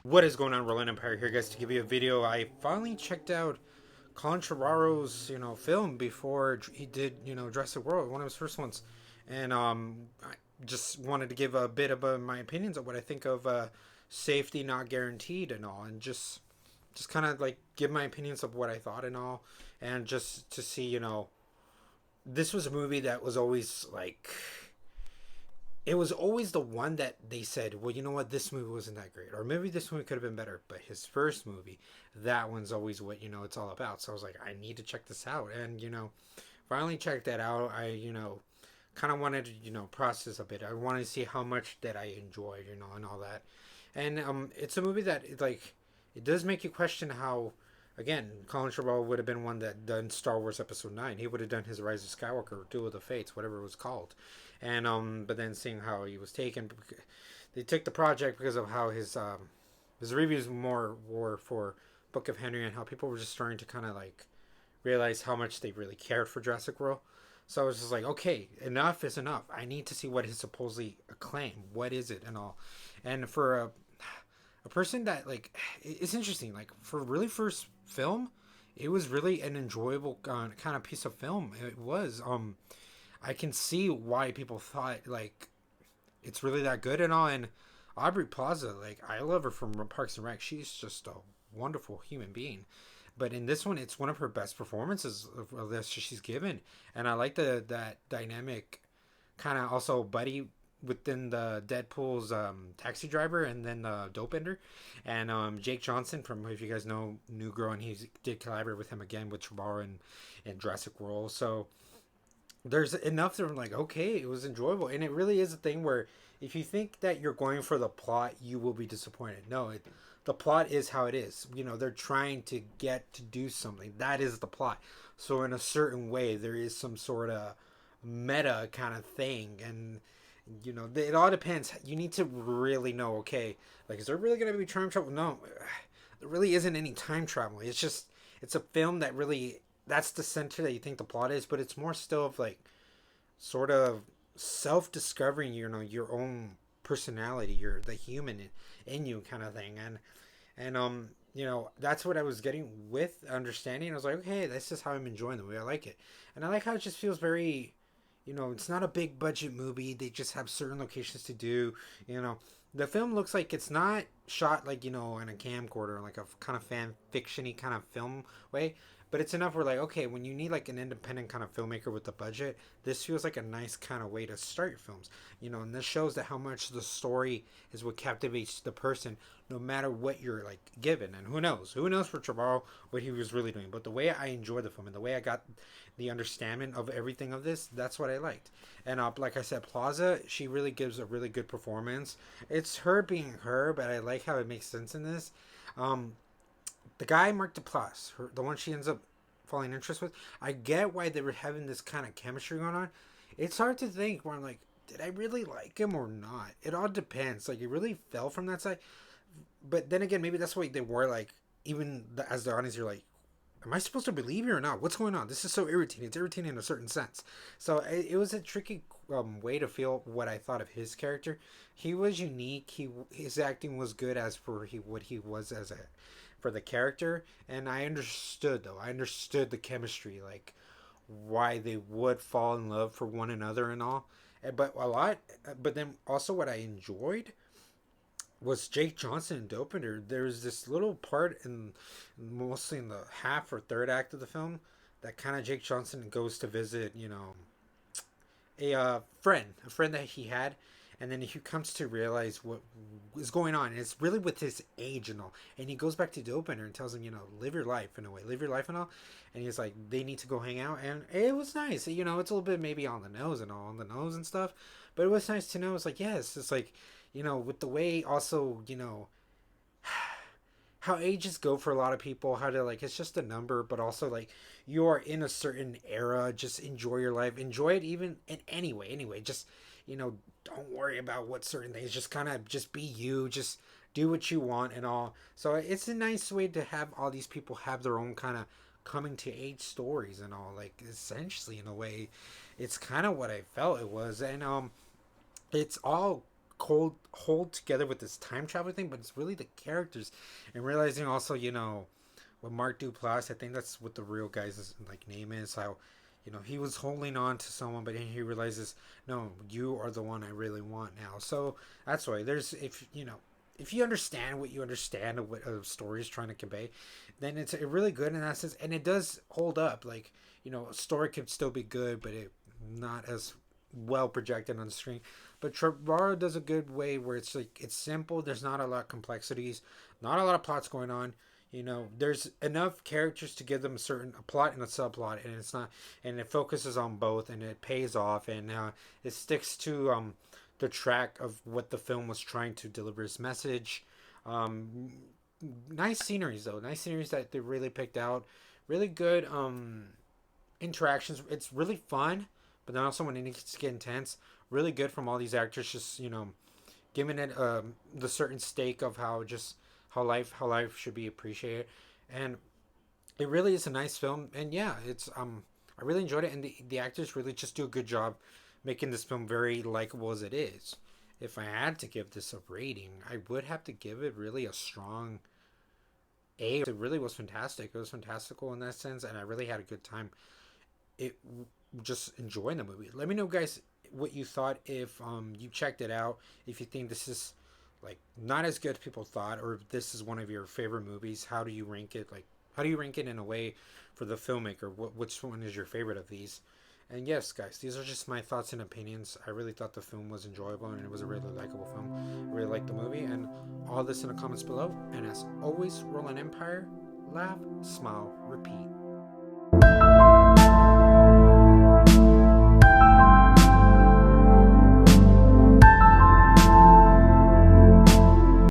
What is going on, Roland Empire here, guys? To give you a video, I finally checked out Colin Trevorrow's, film before he did, Jurassic World, one of his first ones, and I just wanted to give a bit of my opinions of what I think of safety not guaranteed and all, and just kind of like give my opinions of what I thought and all, and just to see, this was a movie that was always like it was always the one that they said, well, you know what, this movie wasn't that great, or maybe this movie could have been better. But his first movie, that one's always what it's all about. So I was like, I need to check this out, and finally checked that out. I kind of wanted to process a bit. I wanted to see how much that I enjoyed, and all that. And it's a movie that it does make you question how. Again, Colin Trevorrow would have been one that done Star Wars Episode 9. He would have done his Rise of Skywalker, Duel of the Fates, whatever it was called. And but then seeing how he was taken, they took the project because of how his reviews more were for Book of Henry, and how people were just starting to kind of like realize how much they really cared for Jurassic World. So I was just like, okay, enough is enough. I need to see what his supposedly acclaim. What is it and all. And for a person that like, it's interesting. Like for really first film, it was really an enjoyable kind of piece of film. It was. I can see why people thought like it's really that good and all. And Aubrey Plaza, like I love her from Parks and Rec. She's just a wonderful human being. But in this one, it's one of her best performances of this she's given, and I like that dynamic, kind of also buddy within the Deadpool's taxi driver and then the dope ender, and Jake Johnson from, if you guys know, New Girl, and he did collaborate with him again with Trevorrow and Jurassic World. So there's enough that I'm like, okay, it was enjoyable. And it really is a thing where if you think that you're going for the plot, you will be disappointed. No, the plot is how it is. They're trying to get to do something. That is the plot. So in a certain way, there is some sort of meta kind of thing. And, it all depends. You need to really know, okay, like, is there really going to be time travel? No, there really isn't any time travel. It's a film that really, that's the center that you think the plot is, but it's more still of like sort of self-discovering, your own personality, the human in you kind of thing. And that's what I was getting with understanding. I was like, okay, this is how I'm enjoying the movie. I like it. And I like how it just feels very, it's not a big budget movie. They just have certain locations to do. The film looks like it's not shot like, in a camcorder, like a kind of fan fiction-y kind of film way. But it's enough where like, okay, when you need like an independent kind of filmmaker with the budget, this feels like a nice kind of way to start your films. And this shows that how much the story is what captivates the person, no matter what you're like given. And who knows for Trevorrow what he was really doing. But the way I enjoyed the film and the way I got the understanding of everything of this, that's what I liked. And like I said, Plaza, she really gives a really good performance. It's her being her, but I like how it makes sense in this. Um, the guy Mark Duplass, the one she ends up falling interest with, I get why they were having this kind of chemistry going on. It's hard to think where I'm like, did I really like him or not? It all depends. Like, it really fell from that side. But then again, maybe that's why they were like, even as the audience, you're like, am I supposed to believe you or not? What's going on? This is so irritating. It's irritating in a certain sense. So it was a tricky way to feel what I thought of his character. He was unique. His acting was good as for what he was as a for the character, and I understood though. I understood the chemistry, like why they would fall in love for one another and all. But a lot. But then also what I enjoyed was Jake Johnson and Dopinder. There's this little part mostly in the half or third act of the film that kind of Jake Johnson goes to visit, a friend that he had, and then he comes to realize what is going on. And it's really with his age and all. And he goes back to Dopinder and tells him, live your life in a way, live your life and all. And he's like, they need to go hang out, and it was nice. It's a little bit maybe on the nose and all, on the nose and stuff, but it was nice to know. It's like, yes, it's like, with the way also, how ages go for a lot of people, how to like, it's just a number, but also like you are in a certain era, just enjoy your life, enjoy it even in anyway, just, don't worry about what certain things, just kind of just be you, just do what you want and all. So it's a nice way to have all these people have their own kind of coming to age stories and all, like essentially in a way it's kind of what I felt it was. And it's all hold together with this time travel thing, but it's really the characters, and realizing also, with Mark Duplass, I think that's what the real guy's like name is. How, he was holding on to someone, but then he realizes, no, you are the one I really want now. So that's why there's if you understand what you understand of what a story is trying to convey, then it's really good in that sense, and it does hold up. Like, a story could still be good, but it not as well projected on the screen. But Trevorrow does a good way where it's like it's simple. There's not a lot of complexities, not a lot of plots going on. There's enough characters to give them a plot and a subplot, and it's not, and it focuses on both, and it pays off, and it sticks to the track of what the film was trying to deliver its message. Um, Nice sceneries though, nice sceneries that they really picked out. Really good interactions. It's really fun, but then also when it gets to get intense, really good from all these actors. Just giving it the certain stake of how life should be appreciated, and it really is a nice film. And yeah, it's I really enjoyed it, and the actors really just do a good job making this film very likable as it is. If I had to give this a rating, I would have to give it really a strong A. It really was fantastic. It was fantastical in that sense, and I really had a good time. It just enjoying the movie. Let me know, guys, what you thought if you checked it out. If you think this is like not as good as people thought, or if this is one of your favorite movies, how do you rank it? Like, how do you rank it in a way for the filmmaker? Which one is your favorite of these? And yes, guys, these are just my thoughts and opinions. I really thought the film was enjoyable and it was a really likable film. I really liked the movie, and all this in the comments below. And as always, roll an empire, laugh, smile, repeat.